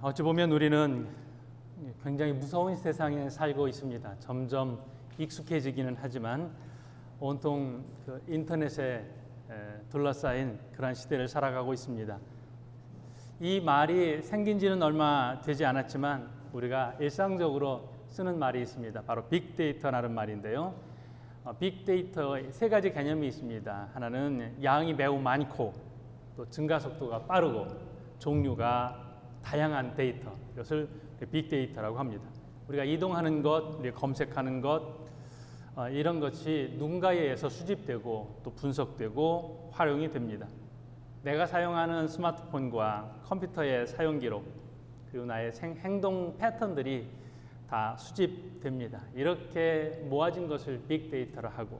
어찌 보면 우리는 굉장히 무서운 세상에 살고 있습니다. 점점 익숙해지기는 하지만 온통 그 인터넷에 둘러싸인 그러한 시대를 살아가고 있습니다. 이 말이 생긴 지는 얼마 되지 않았지만 우리가 일상적으로 쓰는 말이 있습니다. 바로 빅데이터라는 말인데요. 빅데이터의 세 가지 개념이 있습니다. 하나는 양이 매우 많고 또 증가 속도가 빠르고 종류가 다양한 데이터, 이것을 빅데이터라고 합니다. 우리가 이동하는 것, 우리가 검색하는 것, 이런 것이 누군가에 의해서 수집되고 또 분석되고 활용이 됩니다. 내가 사용하는 스마트폰과 컴퓨터의 사용 기록, 그리고 나의 행동 패턴들이 다 수집됩니다. 이렇게 모아진 것을 빅데이터로 하고,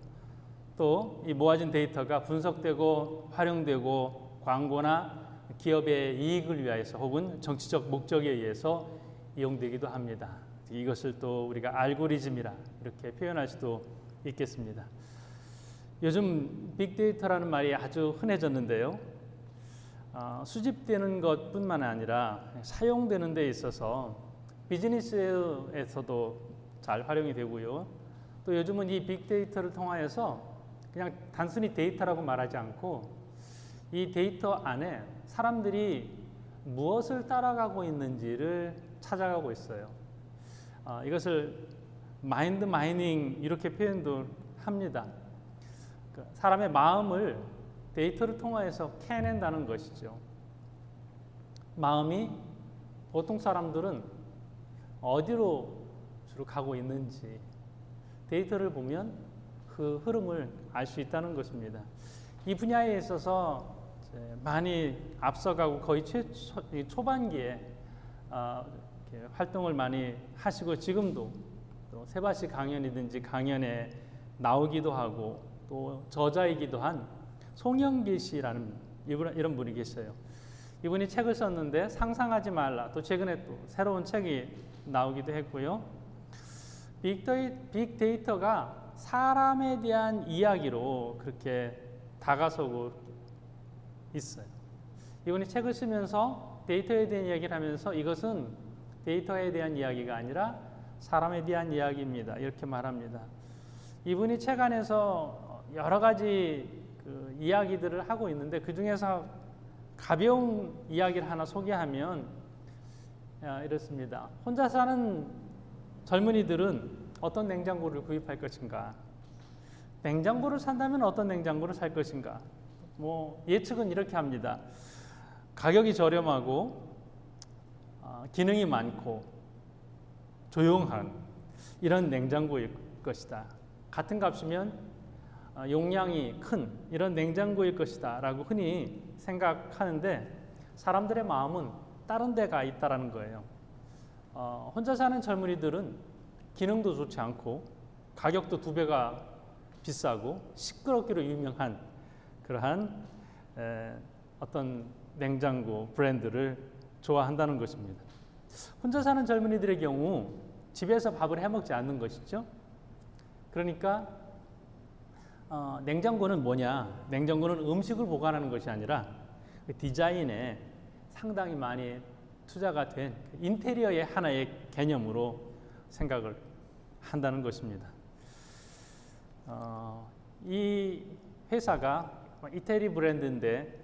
또 이 모아진 데이터가 분석되고 활용되고 광고나 기업의 이익을 위해서 혹은 정치적 목적에 의해서 이용되기도 합니다. 이것을 또 우리가 알고리즘이라 이렇게 표현할 수도 있겠습니다. 요즘 빅데이터라는 말이 아주 흔해졌는데요. 수집되는 것뿐만 아니라 사용되는 데 있어서 비즈니스에서도 잘 활용이 되고요. 또 요즘은 이 빅데이터를 통하여서 그냥 단순히 데이터라고 말하지 않고 이 데이터 안에 사람들이 무엇을 따라가고 있는지를 찾아가고 있어요. 이것을 마인드 마이닝 이렇게 표현도 합니다. 사람의 마음을 데이터를 통해서 캐낸다는 것이죠. 마음이 보통 사람들은 어디로 주로 가고 있는지 데이터를 보면 그 흐름을 알 수 있다는 것입니다. 이 분야에 있어서 많이 앞서가고 거의 초반기에 활동을 많이 하시고 지금도 또 세바시 강연이든지 강연에 나오기도 하고 또 저자이기도 한 송영길 씨라는 이런 분이 계셔요. 이분이 책을 썼는데 상상하지 말라. 또 최근에 또 새로운 책이 나오기도 했고요. 빅데이터가 사람에 대한 이야기로 그렇게 다가서고 있어요. 이분이 책을 쓰면서 데이터에 대한 이야기를 하면서 이것은 데이터에 대한 이야기가 아니라 사람에 대한 이야기입니다. 이렇게 말합니다. 이분이 책 안에서 여러 가지 그 이야기들을 하고 있는데 그 중에서 가벼운 이야기를 하나 소개하면 이렇습니다. 혼자 사는 젊은이들은 어떤 냉장고를 구입할 것인가? 냉장고를 산다면 어떤 냉장고를 살 것인가? 예측은 이렇게 합니다. 가격이 저렴하고 기능이 많고 조용한 이런 냉장고일 것이다. 같은 값이면 용량이 큰 이런 냉장고일 것이다 라고 흔히 생각하는데 사람들의 마음은 다른 데가 있다는 거예요. 혼자 사는 젊은이들은 기능도 좋지 않고 가격도 2배가 비싸고 시끄럽기로 유명한 그러한 어떤 냉장고 브랜드를 좋아한다는 것입니다. 혼자 사는 젊은이들의 경우 집에서 밥을 해 먹지 않는 것이죠. 그러니까 냉장고는 뭐냐? 냉장고는 음식을 보관하는 것이 아니라 디자인에 상당히 많이 투자가 된 인테리어의 하나의 개념으로 생각을 한다는 것입니다. 이 회사가 이태리 브랜드인데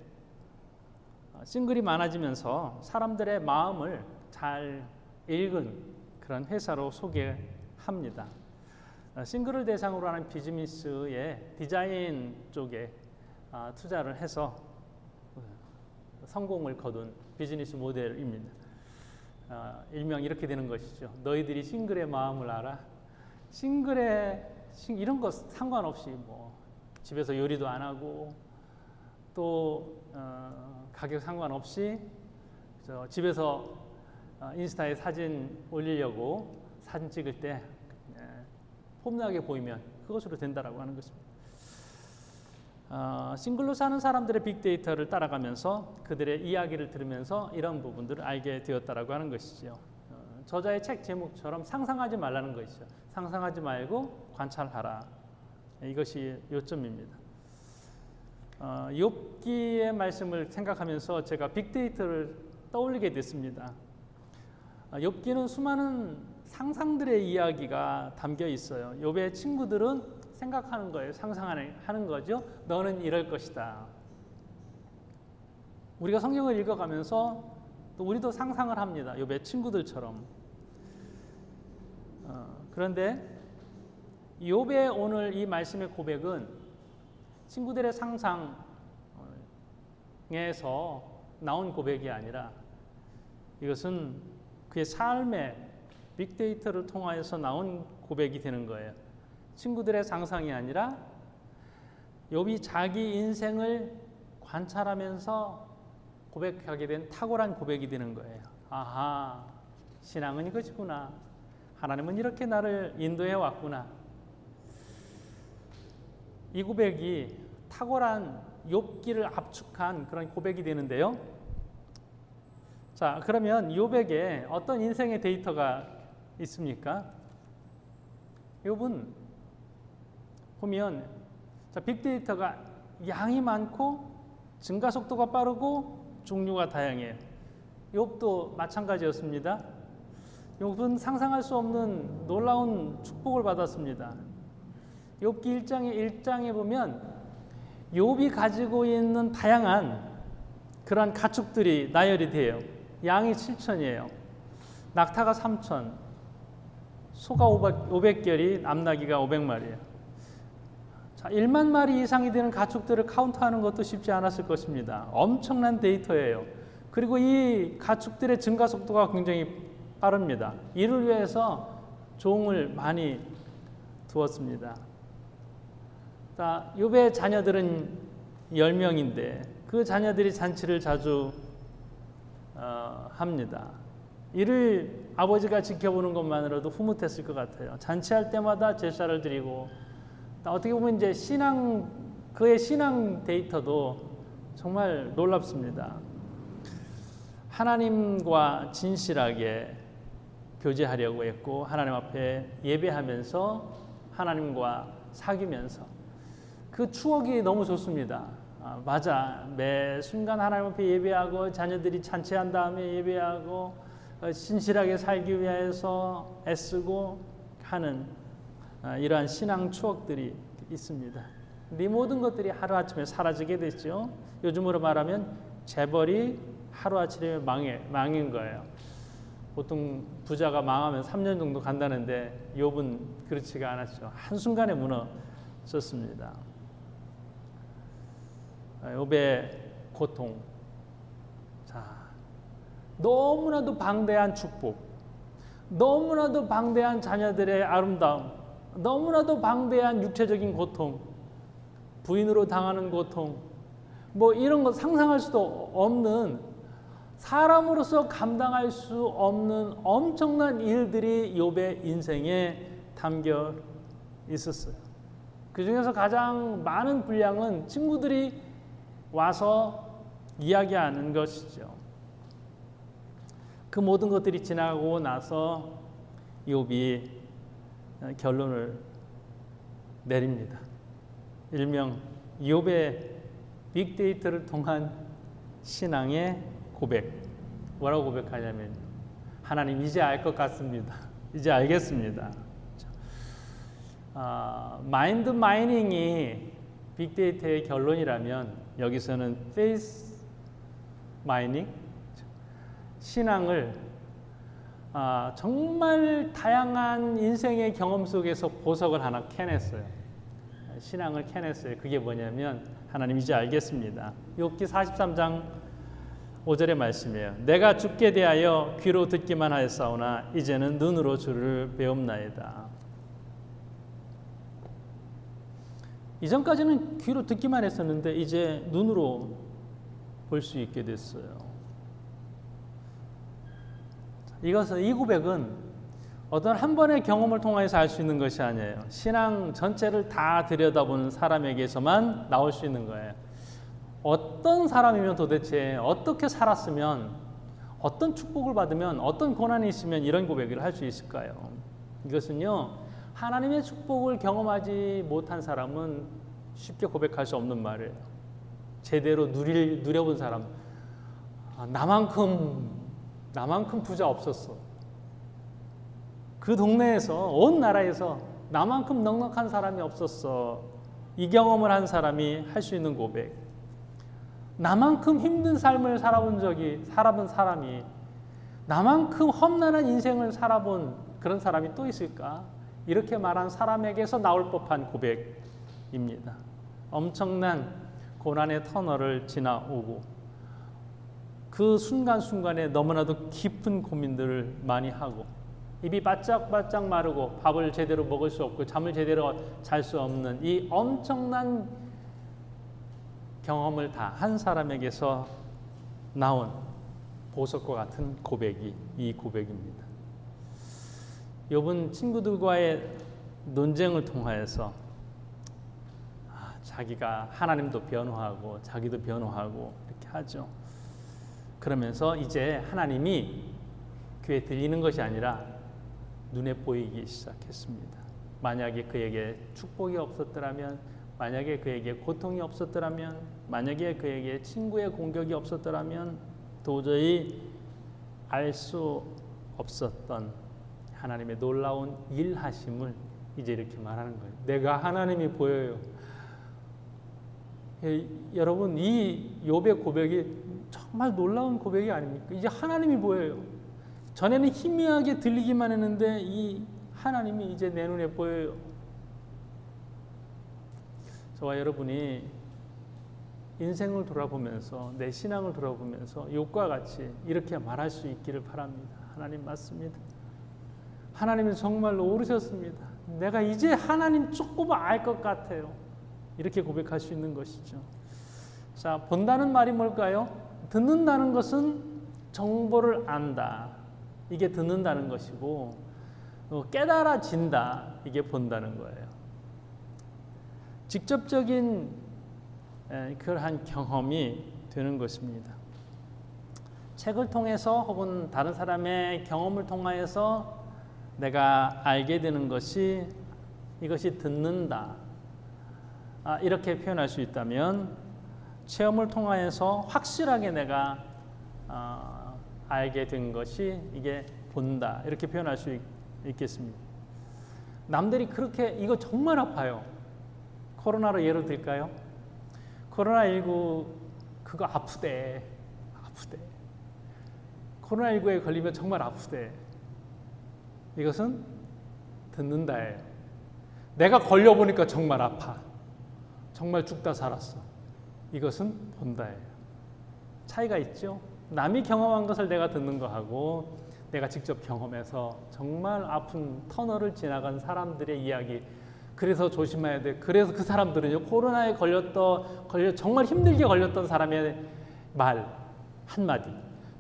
싱글이 많아지면서 사람들의 마음을 잘 읽은 그런 회사로 소개합니다. 싱글을 대상으로 하는 비즈니스의 디자인 쪽에 투자를 해서 성공을 거둔 비즈니스 모델입니다. 일명 이렇게 되는 것이죠. 너희들이 싱글의 마음을 알아? 이런 거 상관없이 집에서 요리도 안 하고 또 가격 상관없이 집에서 인스타에 사진 올리려고 사진 찍을 때 폼나게 보이면 그것으로 된다라고 하는 것입니다. 싱글로 사는 사람들의 빅데이터를 따라가면서 그들의 이야기를 들으면서 이런 부분들을 알게 되었다라고 하는 것이죠. 저자의 책 제목처럼 상상하지 말라는 것이죠. 상상하지 말고 관찰하라. 이것이 요점입니다. 욥기의 말씀을 생각하면서 제가 빅데이터를 떠올리게 됐습니다. 욥기는 수많은 상상들의 이야기가 담겨 있어요. 욥의 친구들은 생각하는 거예요. 상상하는 거죠. 너는 이럴 것이다. 우리가 성경을 읽어가면서 또 우리도 상상을 합니다. 욥의 친구들처럼. 그런데 욥의 오늘 이 말씀의 고백은 친구들의 상상에서 나온 고백이 아니라 이것은 그의 삶의 빅데이터를 통하여서 나온 고백이 되는 거예요. 친구들의 상상이 아니라 욥이 자기 인생을 관찰하면서 고백하게 된 탁월한 고백이 되는 거예요. 아하, 신앙은 이것이구나. 하나님은 이렇게 나를 인도해 왔구나. 이 고백이 탁월한 욥기를 압축한 그런 고백이 되는데요. 자, 그러면 욥에게 어떤 인생의 데이터가 있습니까? 욥은 보면 빅데이터가 양이 많고 증가 속도가 빠르고 종류가 다양해요. 욥도 마찬가지였습니다. 욥은 상상할 수 없는 놀라운 축복을 받았습니다. 욥기 1장에 보면 욥이 가지고 있는 다양한 그러한 가축들이 나열이 돼요. 양이 7,000이에요. 낙타가 3,000, 소가 500결이, 암나귀가 500마리예요. 자, 1만 마리 이상이 되는 가축들을 카운트하는 것도 쉽지 않았을 것입니다. 엄청난 데이터예요. 그리고 이 가축들의 증가 속도가 굉장히 빠릅니다. 이를 위해서 종을 많이 두었습니다. 자, 욥의 자녀들은 10명인데 그 자녀들이 잔치를 자주 합니다. 이를 아버지가 지켜보는 것만으로도 흐뭇했을 것 같아요. 잔치할 때마다 제사를 드리고, 어떻게 보면 이제 그의 신앙 데이터도 정말 놀랍습니다. 하나님과 진실하게 교제하려고 했고, 하나님 앞에 예배하면서 하나님과 사귀면서 그 추억이 너무 좋습니다. 맞아, 매 순간 하나님 앞에 예배하고 자녀들이 잔치한 다음에 예배하고 신실하게 살기 위해서 애쓰고 하는 이러한 신앙 추억들이 있습니다. 근데 이 모든 것들이 하루아침에 사라지게 됐죠. 요즘으로 말하면 재벌이 하루아침에 망인 거예요. 보통 부자가 망하면 3년 정도 간다는데 욥은 그렇지가 않았죠. 한순간에 무너졌습니다. 욥의 고통. 자, 너무나도 방대한 축복, 너무나도 방대한 자녀들의 아름다움, 너무나도 방대한 육체적인 고통, 부인으로 당하는 고통, 뭐 이런 거 상상할 수도 없는, 사람으로서 감당할 수 없는 엄청난 일들이 욥의 인생에 담겨 있었어요. 그 중에서 가장 많은 분량은 친구들이 와서 이야기하는 것이죠. 그 모든 것들이 지나고 나서 욥이 결론을 내립니다. 일명 욥의 빅데이터를 통한 신앙의 고백. 뭐라고 고백하냐면, 하나님 이제 알 것 같습니다. 이제 알겠습니다. 마인드 마이닝이 빅데이터의 결론이라면 여기서는 페이스 마이닝, 신앙을 정말 다양한 인생의 경험 속에서 보석을 하나 캐냈어요. 신앙을 캐냈어요. 그게 뭐냐면, 하나님 이제 알겠습니다. 욥기 43장 5절의 말씀이에요. 내가 주께 대하여 귀로 듣기만 하였사오나 이제는 눈으로 주를 배움나이다. 이전까지는 귀로 듣기만 했었는데 이제 눈으로 볼 수 있게 됐어요. 이 고백은 어떤 한 번의 경험을 통해서 알 수 있는 것이 아니에요. 신앙 전체를 다 들여다보는 사람에게서만 나올 수 있는 거예요. 어떤 사람이면 도대체 어떻게 살았으면, 어떤 축복을 받으면, 어떤 고난이 있으면 이런 고백을 할 수 있을까요? 이것은요, 하나님의 축복을 경험하지 못한 사람은 쉽게 고백할 수 없는 말이에요. 제대로 누려본 사람, 나만큼 부자 없었어. 그 동네에서, 온 나라에서 나만큼 넉넉한 사람이 없었어. 이 경험을 한 사람이 할 수 있는 고백. 나만큼 힘든 삶을 살아본 사람이, 나만큼 험난한 인생을 살아본 그런 사람이 또 있을까? 이렇게 말한 사람에게서 나올 법한 고백입니다. 엄청난 고난의 터널을 지나오고 그 순간순간에 너무나도 깊은 고민들을 많이 하고 입이 바짝바짝 마르고 밥을 제대로 먹을 수 없고 잠을 제대로 잘 수 없는 이 엄청난 경험을 다 한 사람에게서 나온 보석과 같은 고백이 이 고백입니다. 욥은 친구들과의 논쟁을 통하여서 자기가 하나님도 변호하고 자기도 변호하고 이렇게 하죠. 그러면서 이제 하나님이 귀에 들리는 것이 아니라 눈에 보이기 시작했습니다. 만약에 그에게 축복이 없었더라면, 만약에 그에게 고통이 없었더라면, 만약에 그에게 친구의 공격이 없었더라면 도저히 알 수 없었던 하나님의 놀라운 일하심을 이제 이렇게 말하는 거예요. 내가 하나님이 보여요. 여러분, 이 욥의 고백이 정말 놀라운 고백이 아닙니까? 이제 하나님이 보여요. 전에는 희미하게 들리기만 했는데 이 하나님이 이제 내 눈에 보여요. 저와 여러분이 인생을 돌아보면서, 내 신앙을 돌아보면서 욥과 같이 이렇게 말할 수 있기를 바랍니다. 하나님 맞습니다. 하나님은 정말로 오르셨습니다. 내가 이제 하나님 조금 알 것 같아요. 이렇게 고백할 수 있는 것이죠. 자, 본다는 말이 뭘까요? 듣는다는 것은 정보를 안다. 이게 듣는다는 것이고, 깨달아진다. 이게 본다는 거예요. 직접적인 그러한 경험이 되는 것입니다. 책을 통해서 혹은 다른 사람의 경험을 통하여서 내가 알게 되는 것이, 이것이 듣는다. 이렇게 표현할 수 있다면, 체험을 통하여서 확실하게 내가 알게 된 것이 이게 본다. 이렇게 표현할 수 있겠습니다. 남들이 그렇게 이거 정말 아파요. 코로나로 예를 들까요? 코로나19 그거 아프대. 코로나19에 걸리면 정말 아프대. 이것은 듣는다예요. 내가 걸려보니까 정말 아파. 정말 죽다 살았어. 이것은 본다예요. 차이가 있죠? 남이 경험한 것을 내가 듣는 거하고 내가 직접 경험해서 정말 아픈 터널을 지나간 사람들의 이야기, 그래서 조심해야 돼. 그래서 그 사람들은요, 코로나에 정말 힘들게 걸렸던 사람의 말 한마디,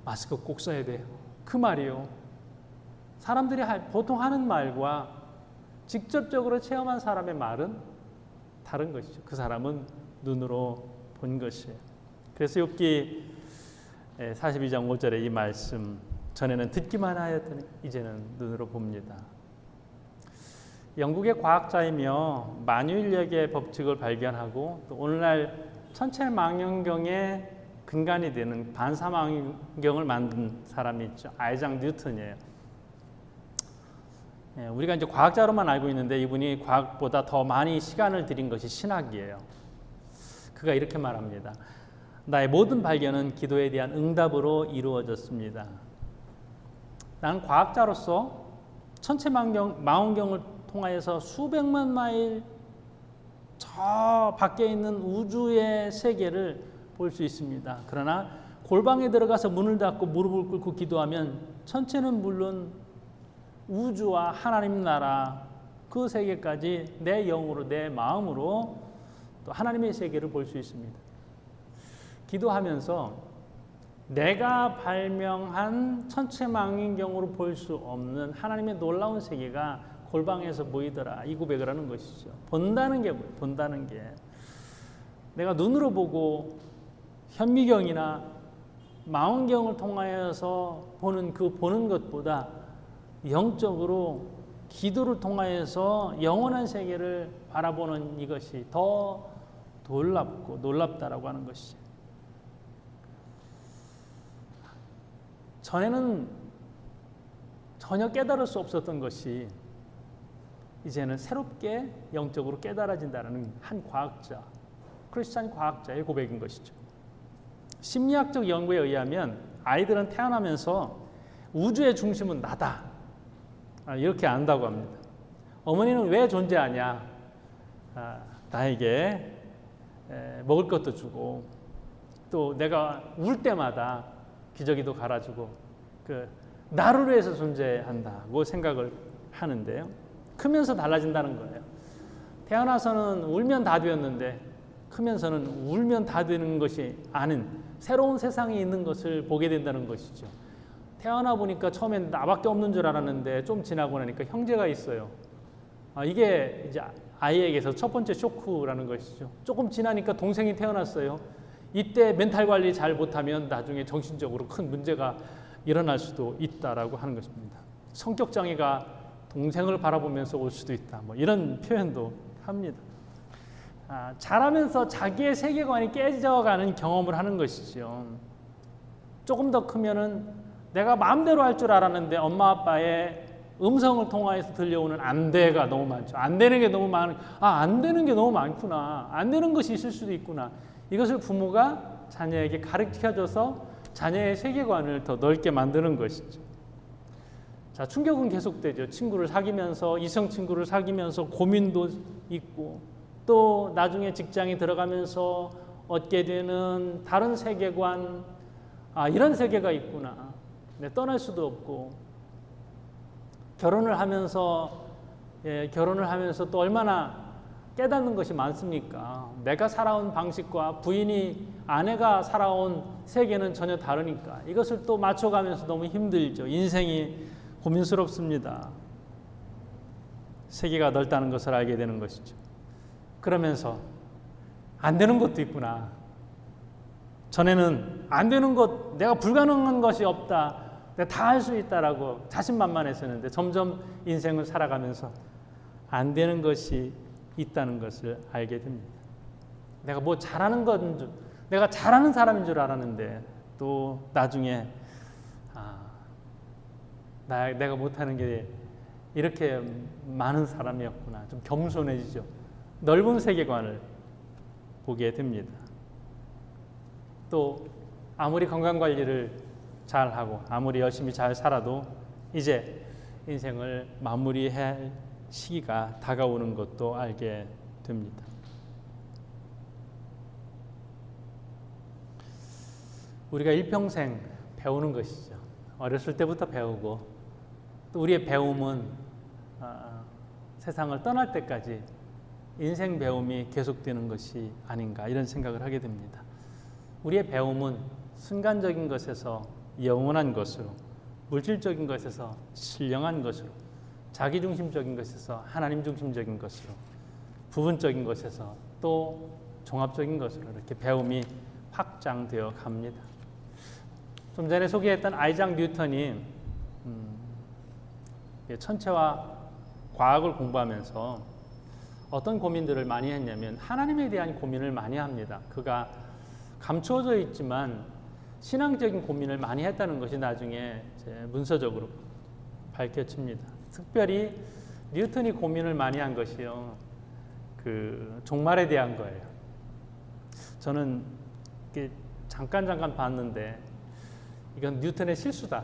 마스크 꼭 써야 돼요. 그 말이요. 사람들이 보통 하는 말과 직접적으로 체험한 사람의 말은 다른 것이죠. 그 사람은 눈으로 본 것이에요. 그래서 욥기 42장 5절에 이 말씀, 전에는 듣기만 하였더니 이제는 눈으로 봅니다. 영국의 과학자이며 만유인력의 법칙을 발견하고 또 오늘날 천체망원경의 근간이 되는 반사망원경을 만든 사람이 있죠. 아이작 뉴턴이에요. 우리가 이제 과학자로만 알고 있는데 이분이 과학보다 더 많이 시간을 들인 것이 신학이에요. 그가 이렇게 말합니다. 나의 모든 발견은 기도에 대한 응답으로 이루어졌습니다. 나는 과학자로서 천체망원경을 통하여서 수백만 마일 저 밖에 있는 우주의 세계를 볼 수 있습니다. 그러나 골방에 들어가서 문을 닫고 무릎을 꿇고 기도하면 천체는 물론 우주와 하나님 나라 그 세계까지 내 영으로, 내 마음으로 또 하나님의 세계를 볼 수 있습니다. 기도하면서 내가 발명한 천체망원경으로 볼 수 없는 하나님의 놀라운 세계가 골방에서 보이더라. 이 고백을 하는 것이죠. 본다는 게 뭐예요? 본다는 게 내가 눈으로 보고 현미경이나 망원경을 통하여서 보는 것보다 영적으로 기도를 통하여서 영원한 세계를 바라보는 이것이 더 놀랍다라고 하는 것이죠. 전에는 전혀 깨달을 수 없었던 것이 이제는 새롭게 영적으로 깨달아진다는 한 과학자, 크리스찬 과학자의 고백인 것이죠. 심리학적 연구에 의하면 아이들은 태어나면서 우주의 중심은 나다, 이렇게 안다고 합니다. 어머니는 왜 존재하냐? 나에게 먹을 것도 주고 또 내가 울 때마다 기저귀도 갈아주고 나를 위해서 존재한다고 생각을 하는데요. 크면서 달라진다는 거예요. 태어나서는 울면 다 되었는데 크면서는 울면 다 되는 것이 아닌 새로운 세상이 있는 것을 보게 된다는 것이죠. 태어나 보니까 처음엔 나밖에 없는 줄 알았는데 좀 지나고 나니까 형제가 있어요. 이게 이제 아이에게서 첫 번째 쇼크라는 것이죠. 조금 지나니까 동생이 태어났어요. 이때 멘탈 관리 잘 못하면 나중에 정신적으로 큰 문제가 일어날 수도 있다라고 하는 것입니다. 성격 장애가 동생을 바라보면서 올 수도 있다. 이런 표현도 합니다. 자라면서 자기의 세계관이 깨져가는 경험을 하는 것이죠. 조금 더 크면은 내가 마음대로 할 줄 알았는데 엄마 아빠의 음성을 통해서 들려오는 안 돼가 너무 많죠. 안 되는 게 너무 안 되는 게 너무 많구나. 안 되는 것이 있을 수도 있구나. 이것을 부모가 자녀에게 가르쳐줘서 자녀의 세계관을 더 넓게 만드는 것이죠. 자, 충격은 계속되죠. 친구를 사귀면서, 이성 친구를 사귀면서 고민도 있고, 또 나중에 직장에 들어가면서 얻게 되는 다른 세계관, 이런 세계가 있구나. 떠날 수도 없고, 결혼을 하면서 또 얼마나 깨닫는 것이 많습니까? 내가 살아온 방식과 아내가 살아온 세계는 전혀 다르니까 이것을 또 맞춰가면서 너무 힘들죠. 인생이 고민스럽습니다. 세계가 넓다는 것을 알게 되는 것이죠. 그러면서 안 되는 것도 있구나. 전에는 안 되는 것, 내가 불가능한 것이 없다, 내가 다 할 수 있다라고 자신만만했었는데 점점 인생을 살아가면서 안 되는 것이 있다는 것을 알게 됩니다. 내가 내가 잘하는 사람인 줄 알았는데 또 나중에 내가 못하는 게 이렇게 많은 사람이었구나. 좀 겸손해지죠. 넓은 세계관을 보게 됩니다. 또 아무리 건강관리를 잘하고 아무리 열심히 잘 살아도 이제 인생을 마무리할 시기가 다가오는 것도 알게 됩니다. 우리가 일평생 배우는 것이죠. 어렸을 때부터 배우고 또 우리의 배움은 세상을 떠날 때까지 인생 배움이 계속되는 것이 아닌가 이런 생각을 하게 됩니다. 우리의 배움은 순간적인 것에서 영원한 것으로, 물질적인 것에서 신령한 것으로, 자기중심적인 것에서 하나님 중심적인 것으로, 부분적인 것에서 또 종합적인 것으로 이렇게 배움이 확장되어 갑니다. 좀 전에 소개했던 아이작 뉴턴이 천체와 과학을 공부하면서 어떤 고민들을 많이 했냐면 하나님에 대한 고민을 많이 합니다. 그가 감추어져 있지만 신앙적인 고민을 많이 했다는 것이 나중에 문서적으로 밝혀집니다. 특별히 뉴턴이 고민을 많이 한 것이요, 종말에 대한 거예요. 저는 잠깐 봤는데 이건 뉴턴의 실수다.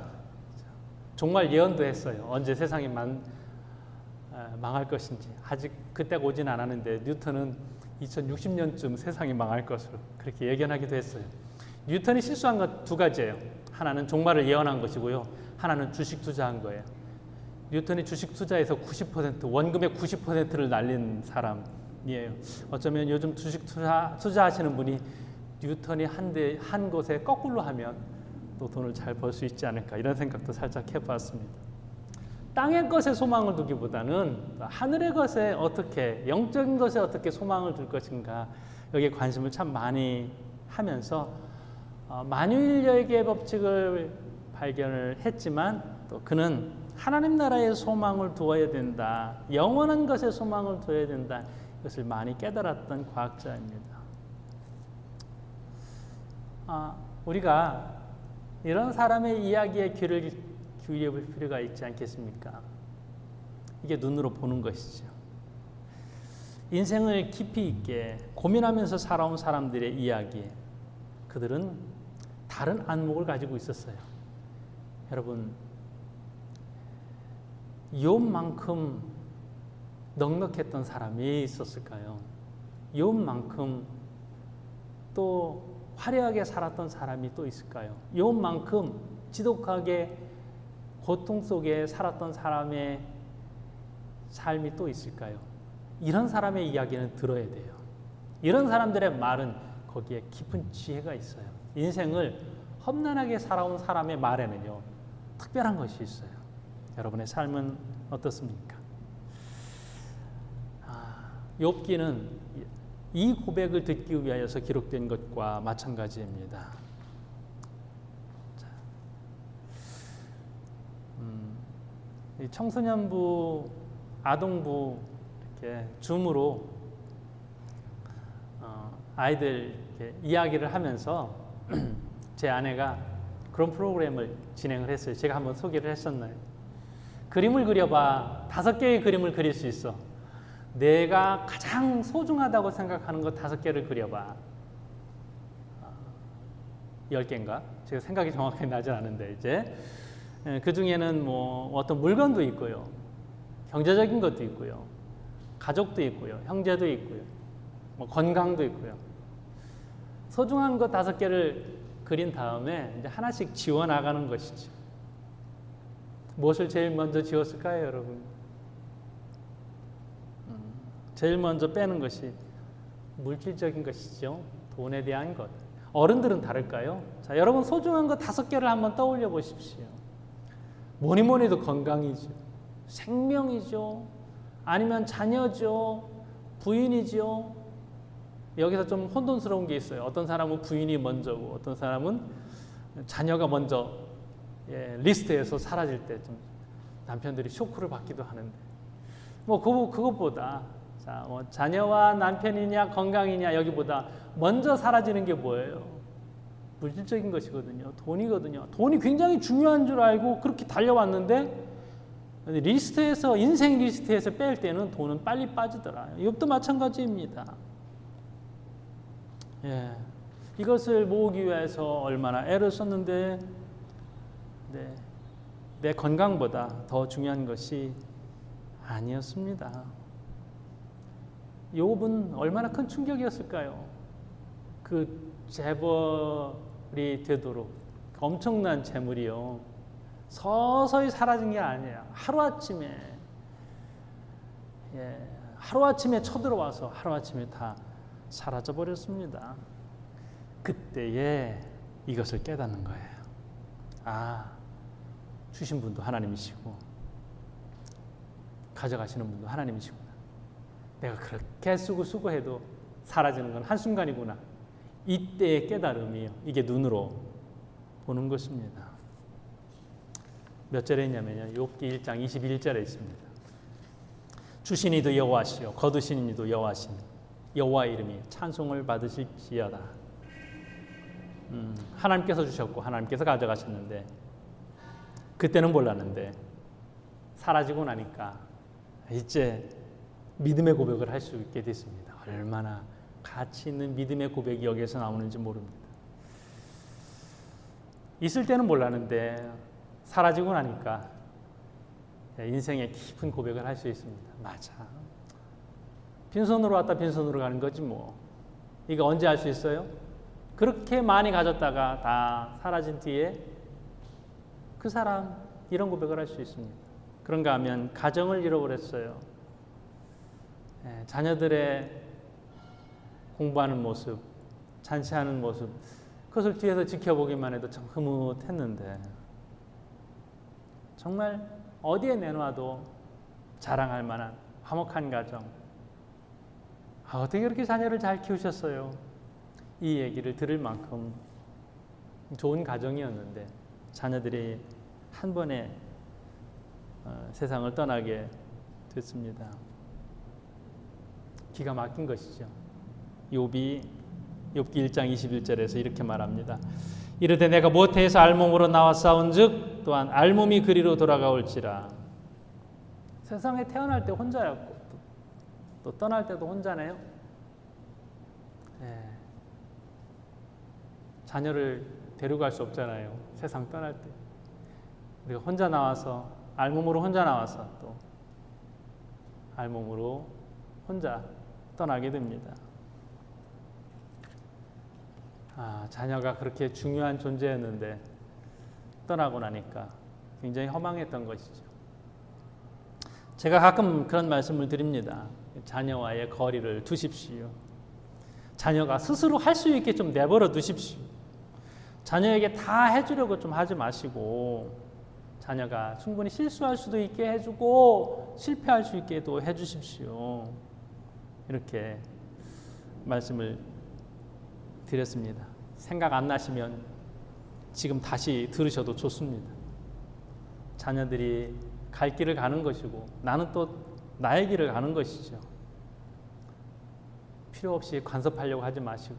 종말 예언도 했어요. 언제 세상이 망할 것인지. 아직 그때가 오진 않았는데 뉴턴은 2060년쯤 세상이 망할 것으로 그렇게 예견하기도 했어요. 뉴턴이 실수한 것 두 가지예요. 하나는 종말을 예언한 것이고요. 하나는 주식 투자한 거예요. 뉴턴이 주식 투자에서 90%, 원금의 90%를 날린 사람이에요. 어쩌면 요즘 주식 투자하시는 분이 뉴턴이 한 곳에 거꾸로 하면 또 돈을 잘 벌 수 있지 않을까 이런 생각도 살짝 해봤습니다. 땅의 것에 소망을 두기보다는 하늘의 것에 어떻게, 영적인 것에 어떻게 소망을 둘 것인가 여기에 관심을 참 많이 하면서 만유인력의 법칙을 발견을 했지만 또 그는 하나님 나라의 소망을 두어야 된다, 영원한 것에 소망을 두어야 된다, 이것을 많이 깨달았던 과학자입니다. 우리가 이런 사람의 이야기에 귀를 주의해 볼 필요가 있지 않겠습니까? 이게 눈으로 보는 것이죠. 인생을 깊이 있게 고민하면서 살아온 사람들의 이야기, 그들은 다른 안목을 가지고 있었어요. 여러분, 욥만큼 넉넉했던 사람이 있었을까요? 욥만큼 또 화려하게 살았던 사람이 또 있을까요? 욥만큼 지독하게 고통 속에 살았던 사람의 삶이 또 있을까요? 이런 사람의 이야기는 들어야 돼요. 이런 사람들의 말은 거기에 깊은 지혜가 있어요. 인생을 험난하게 살아온 사람의 말에는요, 특별한 것이 있어요. 여러분의 삶은 어떻습니까? 욥기는 이 고백을 듣기 위하여서 기록된 것과 마찬가지입니다. 청소년부, 아동부 이렇게 줌으로 아이들 이렇게 이야기를 하면서 제 아내가 그런 프로그램을 진행을 했어요. 제가 한번 소개를 했었나요? 그림을 그려봐. 5개의 그림을 그릴 수 있어. 내가 가장 소중하다고 생각하는 것 5개를 그려봐. 10개인가? 제가 생각이 정확하게 나지 않은데 이제 그 중에는 뭐 어떤 물건도 있고요, 경제적인 것도 있고요, 가족도 있고요, 형제도 있고요, 뭐 건강도 있고요. 소중한 것 5개를 그린 다음에 이제 하나씩 지워 나가는 것이죠. 무엇을 제일 먼저 지웠을까요, 여러분? 제일 먼저 빼는 것이 물질적인 것이죠. 돈에 대한 것. 어른들은 다를까요? 자, 여러분 소중한 것 5개를 한번 떠올려 보십시오. 뭐니 해도 건강이죠. 생명이죠. 아니면 자녀죠. 부인이죠. 여기서 좀 혼돈스러운 게 있어요. 어떤 사람은 부인이 먼저고 어떤 사람은 자녀가 먼저 리스트에서 사라질 때 좀 남편들이 쇼크를 받기도 하는데 뭐 그것보다 자, 뭐 자녀와 남편이냐 건강이냐 여기보다 먼저 사라지는 게 뭐예요? 물질적인 것이거든요. 돈이거든요. 돈이 굉장히 중요한 줄 알고 그렇게 달려왔는데 리스트에서 인생 리스트에서 뺄 때는 돈은 빨리 빠지더라. 이것도 마찬가지입니다. 예, 이것을 모으기 위해서 얼마나 애를 썼는데 내 건강보다 더 중요한 것이 아니었습니다. 욥은 얼마나 큰 충격이었을까요? 그 재벌이 되도록 엄청난 재물이요, 서서히 사라진 게 아니에요. 하루아침에 쳐들어와서 하루아침에 다 사라져 버렸습니다. 그때에 이것을 깨닫는 거예요. 아, 주신 분도 하나님이시고 가져가시는 분도 하나님이시구나. 내가 그렇게 수고해도 사라지는 건 한순간이구나. 이때의 깨달음이요, 이게 눈으로 보는 것입니다. 몇 절에 있냐면요, 욥기 1장 21절에 있습니다. 주신 이도 여호와시요 거두신 이도 여호와시니 여호와의 이름이 찬송을 받으실지어다. 하나님께서 주셨고 하나님께서 가져가셨는데 그때는 몰랐는데 사라지고 나니까 이제 믿음의 고백을 할 수 있게 됐습니다. 얼마나 가치 있는 믿음의 고백이 여기에서 나오는지 모릅니다. 있을 때는 몰랐는데 사라지고 나니까 인생의 깊은 고백을 할 수 있습니다. 맞아. 빈손으로 왔다 빈손으로 가는 거지 뭐. 이거 언제 할 수 있어요? 그렇게 많이 가졌다가 다 사라진 뒤에 그 사람 이런 고백을 할 수 있습니다. 그런가 하면 가정을 잃어버렸어요. 자녀들의 공부하는 모습, 잔치하는 모습, 그것을 뒤에서 지켜보기만 해도 참 흐뭇했는데 정말 어디에 내놔도 자랑할 만한 화목한 가정. 어떻게 그렇게 자녀를 잘 키우셨어요? 이 얘기를 들을 만큼 좋은 가정이었는데 자녀들이 한 번에 세상을 떠나게 됐습니다. 기가 막힌 것이죠. 욥기 1장 21절에서 이렇게 말합니다. 이르되 내가 모태에서 알몸으로 나와 싸운즉 또한 알몸이 그리로 돌아가올지라. 세상에 태어날 때 혼자였고 또 떠날 때도 혼자네요. 네. 자녀를 데려갈 수 없잖아요. 세상 떠날 때. 우리가 혼자 나와서 알몸으로 혼자 나와서 또 알몸으로 혼자 떠나게 됩니다. 자녀가 그렇게 중요한 존재였는데 떠나고 나니까 굉장히 허망했던 것이죠. 제가 가끔 그런 말씀을 드립니다. 자녀와의 거리를 두십시오. 자녀가 스스로 할 수 있게 좀 내버려 두십시오. 자녀에게 다 해주려고 좀 하지 마시고 자녀가 충분히 실수할 수도 있게 해주고 실패할 수 있게도 해주십시오. 이렇게 말씀을 드렸습니다. 생각 안 나시면 지금 다시 들으셔도 좋습니다. 자녀들이 갈 길을 가는 것이고 나는 또 나의 길을 가는 것이죠. 필요 없이 간섭하려고 하지 마시고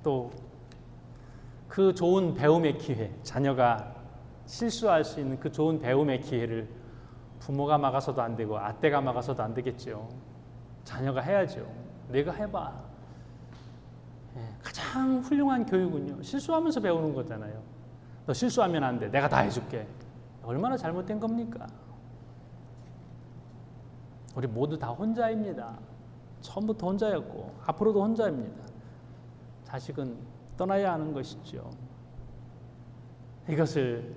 또 그 좋은 배움의 기회, 자녀가 실수할 수 있는 그 좋은 배움의 기회를 부모가 막아서도 안 되고 아떼가 막아서도 안 되겠죠. 자녀가 해야죠. 내가 해봐. 가장 훌륭한 교육은요, 실수하면서 배우는 거잖아요. 너 실수하면 안 돼. 내가 다 해줄게. 얼마나 잘못된 겁니까? 우리 모두 다 혼자입니다. 처음부터 혼자였고 앞으로도 혼자입니다. 자식은 떠나야 하는 것이죠. 이것을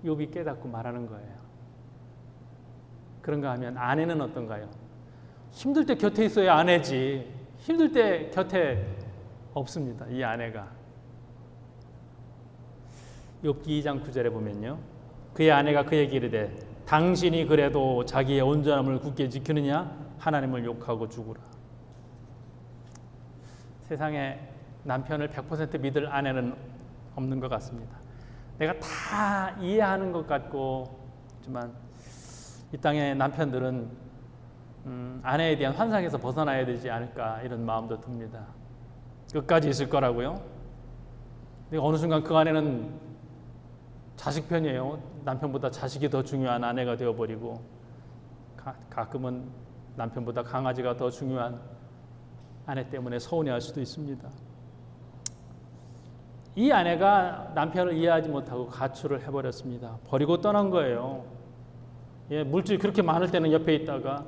욥이 깨닫고 말하는 거예요. 그런가 하면 아내는 어떤가요? 힘들 때 곁에 있어야 아내지. 힘들 때 곁에 없습니다. 이 아내가. 욥기 2장 9절에 보면요. 그의 아내가 그에게 이르되 당신이 그래도 자기의 온전함을 굳게 지키느냐? 하나님을 욕하고 죽으라. 세상에 남편을 100% 믿을 아내는 없는 것 같습니다. 내가 다 이해하는 것 같고 하지만 이 땅의 남편들은 아내에 대한 환상에서 벗어나야 되지 않을까 이런 마음도 듭니다. 끝까지 있을 거라고요? 근데 어느 순간 그 아내는 자식 편이에요. 남편보다 자식이 더 중요한 아내가 되어버리고 가끔은 남편보다 강아지가 더 중요한 아내 때문에 서운해할 수도 있습니다. 이 아내가 남편을 이해하지 못하고 가출을 해버렸습니다. 버리고 떠난 거예요. 물질 그렇게 많을 때는 옆에 있다가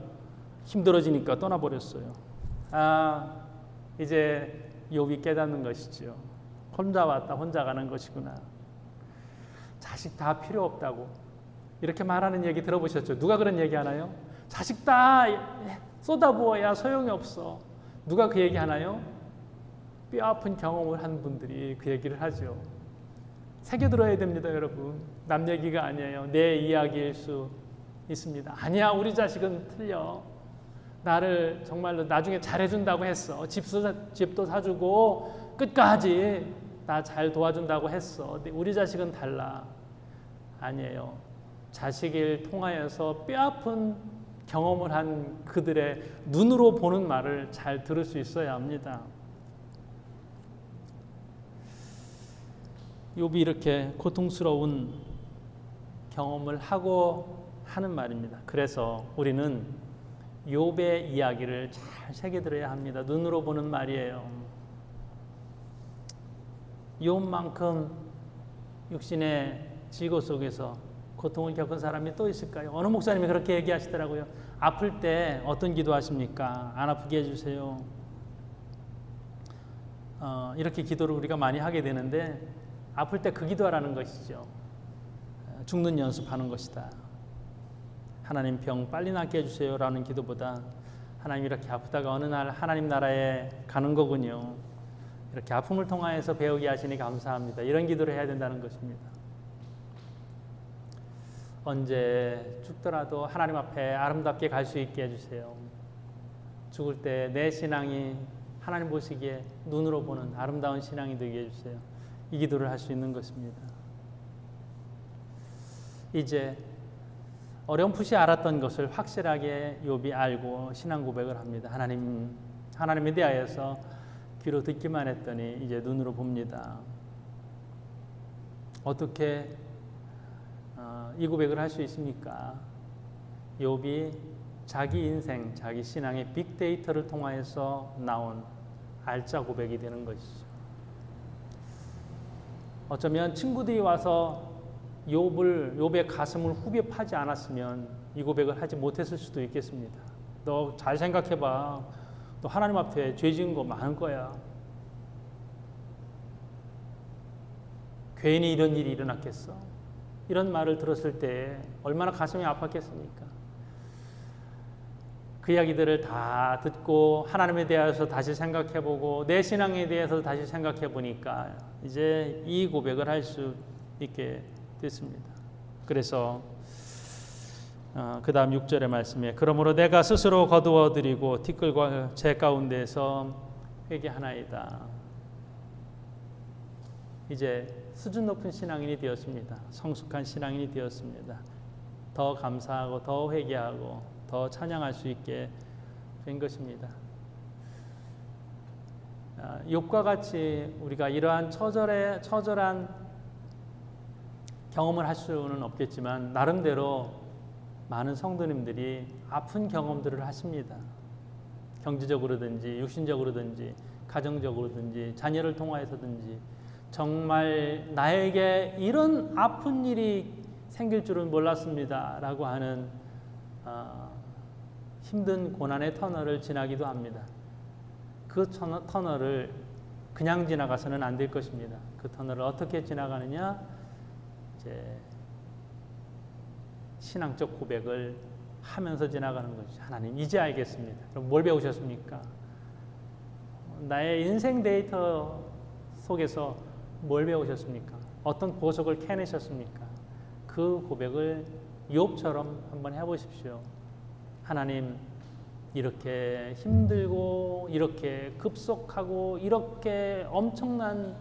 힘들어지니까 떠나버렸어요. 이제 욥이 깨닫는 것이죠. 혼자 왔다 혼자 가는 것이구나. 자식 다 필요 없다고 이렇게 말하는 얘기 들어보셨죠? 누가 그런 얘기 하나요? 자식 다 쏟아부어야 소용이 없어. 누가 그 얘기 하나요? 뼈아픈 경험을 한 분들이 그 얘기를 하죠. 새겨들어야 됩니다, 여러분. 남 얘기가 아니에요. 내 이야기일 수 있습니다. 아니야, 우리 자식은 틀려. 나를 정말로 나중에 잘해준다고 했어. 집도 사주고 끝까지 나 잘 도와준다고 했어. 근데 우리 자식은 달라. 아니에요. 자식을 통하여서 뼈아픈 경험을 한 그들의 눈으로 보는 말을 잘 들을 수 있어야 합니다. 욥이 이렇게 고통스러운 경험을 하고 하는 말입니다. 그래서 우리는 욥의 이야기를 잘 새겨들어야 합니다. 눈으로 보는 말이에요. 욥만큼 육신의 지고 속에서 고통을 겪은 사람이 또 있을까요? 어느 목사님이 그렇게 얘기하시더라고요. 아플 때 어떤 기도하십니까? 안 아프게 해주세요. 이렇게 기도를 우리가 많이 하게 되는데 아플 때 그 기도하라는 것이죠. 죽는 연습하는 것이다. 하나님 병 빨리 낫게 해주세요 라는 기도보다 하나님 이렇게 아프다가 어느 날 하나님 나라에 가는 거군요. 이렇게 아픔을 통하여서 배우게 하시니 감사합니다. 이런 기도를 해야 된다는 것입니다. 언제 죽더라도 하나님 앞에 아름답게 갈 수 있게 해주세요. 죽을 때 내 신앙이 하나님 보시기에 눈으로 보는 아름다운 신앙이 되게 해주세요. 이 기도를 할 수 있는 것입니다. 이제 어렴풋이 알았던 것을 확실하게 욥이 알고 신앙 고백을 합니다. 하나님에 대하여서 귀로 듣기만 했더니 이제 눈으로 봅니다. 어떻게 이 고백을 할 수 있습니까? 욥이 자기 인생, 자기 신앙의 빅데이터를 통하여서 나온 알짜 고백이 되는 것이죠. 어쩌면 친구들이 와서 욥의 가슴을 후벼 파지 않았으면 이 고백을 하지 못했을 수도 있겠습니다. 너 잘 생각해봐. 너 하나님 앞에 죄 지은 거 많은 거야. 괜히 이런 일이 일어났겠어. 이런 말을 들었을 때 얼마나 가슴이 아팠겠습니까? 그 이야기들을 다 듣고 하나님에 대해서 다시 생각해보고 내 신앙에 대해서 다시 생각해보니까 이제 이 고백을 할 수 있게 됐습니다. 그래서 그 다음 6절의 말씀에 그러므로 내가 스스로 거두어드리고 티끌과 제 가운데서 회개하나이다. 이제 수준 높은 신앙인이 되었습니다. 성숙한 신앙인이 되었습니다. 더 감사하고 더 회개하고 더 찬양할 수 있게 된 것입니다. 욥과 같이 우리가 이러한 처절한 경험을 할 수는 없겠지만 나름대로 많은 성도님들이 아픈 경험들을 하십니다. 경제적으로든지 육신적으로든지 가정적으로든지 자녀를 통하여서든지 정말 나에게 이런 아픈 일이 생길 줄은 몰랐습니다 라고 하는 힘든 고난의 터널을 지나기도 합니다. 그 터널을 그냥 지나가서는 안 될 것입니다. 그 터널을 어떻게 지나가느냐? 이제 신앙적 고백을 하면서 지나가는 것이 하나님 이제 알겠습니다. 그럼 뭘 배우셨습니까? 나의 인생 데이터 속에서 뭘 배우셨습니까? 어떤 보석을 캐내셨습니까? 그 고백을 욥처럼 한번 해보십시오. 하나님 이렇게 힘들고 이렇게 급속하고 이렇게 엄청난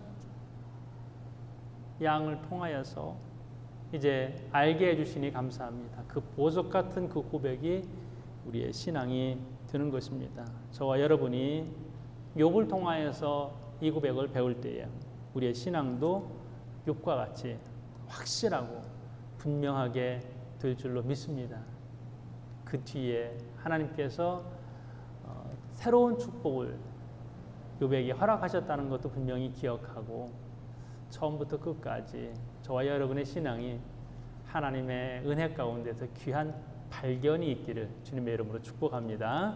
양을 통하여서 이제 알게 해주시니 감사합니다. 그 보석 같은 그 고백이 우리의 신앙이 되는 것입니다. 저와 여러분이 욥을 통하여서 이 고백을 배울 때에 우리의 신앙도 욥과 같이 확실하고 분명하게 될 줄로 믿습니다. 그 뒤에 하나님께서 새로운 축복을 욥에게 허락하셨다는 것도 분명히 기억하고 처음부터 끝까지 저와 여러분의 신앙이 하나님의 은혜 가운데서 귀한 발견이 있기를 주님의 이름으로 축복합니다.